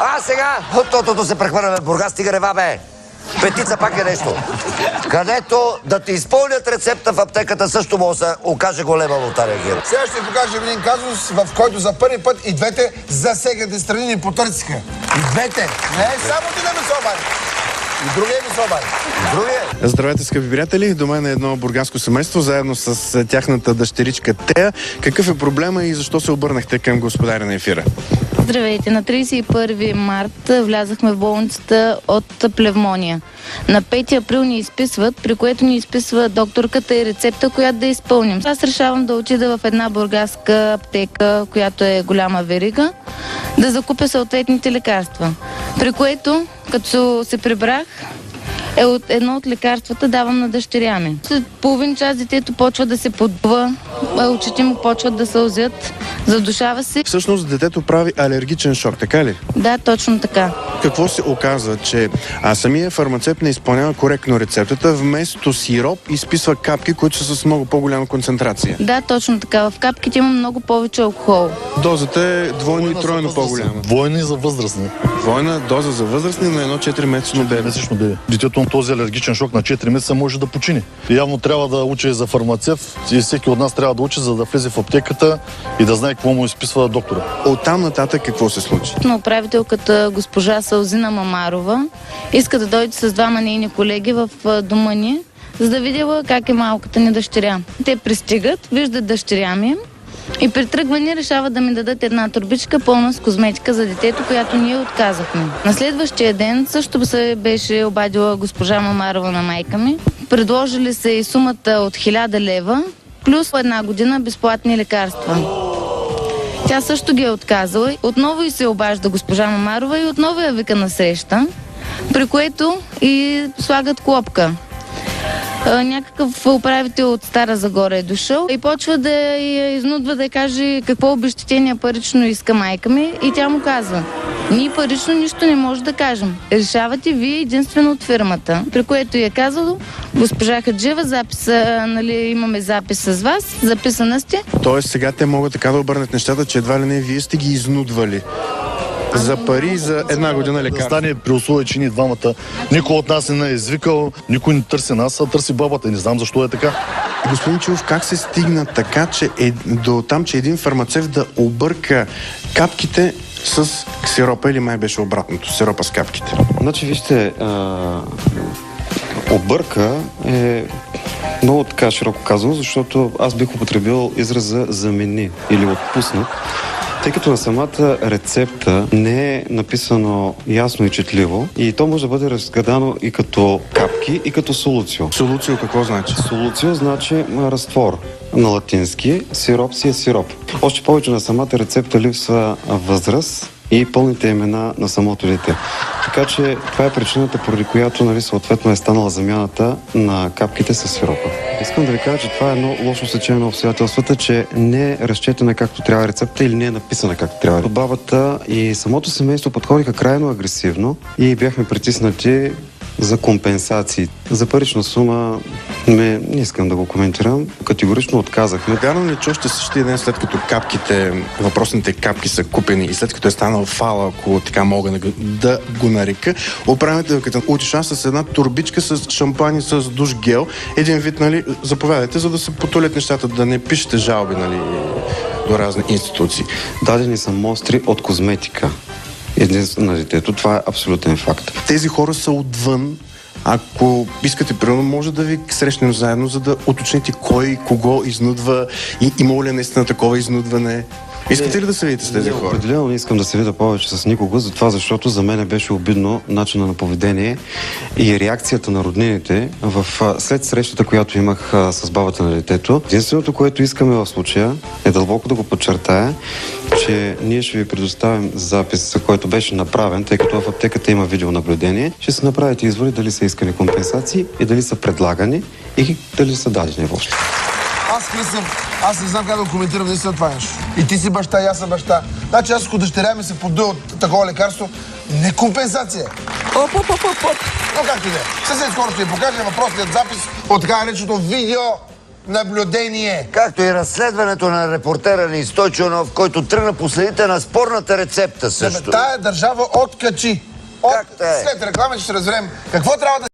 А сега, тотото се прехвърляме в Бургас, стига рева, бе. Петица пак е нещо. Където да ти изпълнят рецепта в аптеката, също може да се окаже голема лотария. Сега ще ви покажем един казус, в който за първи път и двете засегнати страни ни потърсиха. И двете. Не е само ти да ме се обади. И другия ми се обади. Здравейте, скъпи приятели! До мен е едно бургаско семейство, заедно с тяхната дъщеричка Тея. Какъв е проблема и защо се обърнахте към господаря на ефира? Здравейте! На 31 март влязахме в болницата от пневмония. На 5 април ни изписват, при което ни изписва докторката и рецепта, която да изпълним. Аз решавам да отида в една бургаска аптека, която е голяма верига, да закупя съответните лекарства. При което, като се прибрах, едно от лекарствата давам на дъщеря ми. След половин час детето почва да се подува, очите му почват да сълзят, задушава се. Всъщност детето прави алергичен шок, така ли? Да, точно така. Какво се оказва, че самия фармацевт не изпълнява коректно рецептата, вместо сироп изписва капки, които са с много по-голяма концентрация? Да, точно така. В капките има много повече алкохол. Дозата е двойно и тройно по-голяма. Двойни за възрастни. Двойна доза за възрастни на едно 4-месечно бебе. Месечно бебе. Детето на този алергичен шок на 4 месеца може да почини. И явно трябва да учи за фармацевт и всеки от нас трябва да учи, за да влезе в аптеката и да знае какво му изписва доктора. Оттам нататък какво се случи? На управителката госпожа Сълзина Мамарова иска да дойде с двама нейни колеги в дома ни, за да видела как е малката ни дъщеря. Те пристигат, виждат дъщеря ми и при тръгване решават да ми дадат една турбичка пълна с козметика за детето, която ние отказахме. На следващия ден също се беше обадила госпожа Мамарова на майка ми. Предложили се и сумата от 1000 лева, плюс една година безплатни лекарства. Тя също ги е отказала. Отново и се обажда госпожа Мамарова и отново я вика на среща, при което и слагат клопка. Някакъв управител от Стара Загора е дошъл и почва да я изнудва да я каже какво обезщетение парично иска майка ми и тя му казва: ние парично нищо не може да кажем. Решавате вие единствено от фирмата. При което я казало: госпожа Хаджиева, записа, имаме запис с вас, записана сте. Тоест сега те могат така да обърнат нещата, че едва ли не вие сте ги изнудвали за пари за една година лекарство. Стане при условие, че ние двамата, никой от нас не е извикал, никой не търси нас, а търси бабата. Не знам защо е така. Господин Чилов, как се стигна така, че до там, че един фармацевт да обърка капките с сиропа, или май беше обратното, сиропа с капките? Значи, вижте, обърка е много така широко казано, защото аз бих употребил израза замени или отпусна, тъй като на самата рецепта не е написано ясно и четливо и то може да бъде разгадано и като капки, и като солуцио. Солуцио какво значи? Солуцио значи разтвор на латински, сироп си е сироп. Още повече на самата рецепта липсва възраст и пълните имена на самото дете. Така че това е причината, поради която съответно е станала замяната на капките с сиропа. Искам да ви кажа, че това е едно лошо стечение на обстоятелствата, че не е разчетена както трябва рецепта или не е написана както трябва. Бабата и самото семейство подходиха крайно агресивно и бяхме притиснати за компенсации. За парична сума не искам да го коментирам. Категорично отказахме. Вярно ли, че още същия ден, след като въпросните капки са купени и след като е станал фала, ако така мога да го нарека, управителката отишла с една турбичка с шампани с душ гел, един вид, заповядайте, за да се потулят нещата, да не пишете жалби, до разни институции. Дадени са мостри от козметика на детето. Това е абсолютен факт. Тези хора са отвън. Ако искате, примерно, може да ви срещнем заедно, за да уточните кой кого изнудва и има ли наистина такова изнудване. Искате ли да се видите с тези хора? Определено не искам да се видя повече с никого, защото за мен беше обидно начина на поведение и реакцията на роднините след срещата, която имах с бабата на детето. Единственото, което искаме в случая е дълбоко да го подчертая, че ние ще ви предоставим запис, който беше направен, тъй като в аптеката има видеонаблюдение. Ще се направите изводи дали са искани компенсации и дали са предлагани и дали са дадени въобще. Аз не знам как да коментирам наистина това нещо. И ти си баща, и аз съм баща. Значи аз ако дъщеря ми се подуя от такова лекарство, не компенсация. Оп. Но както и да е. Съвсем скоро ще ви покажа въпросният запис от така нареченото видео наблюдение. Както и разследването на репортера ни Стойчо Нов, който тръгна по следите на спорната рецепта също. Тая държава откачи. Как те? След реклама ще разберем какво трябва да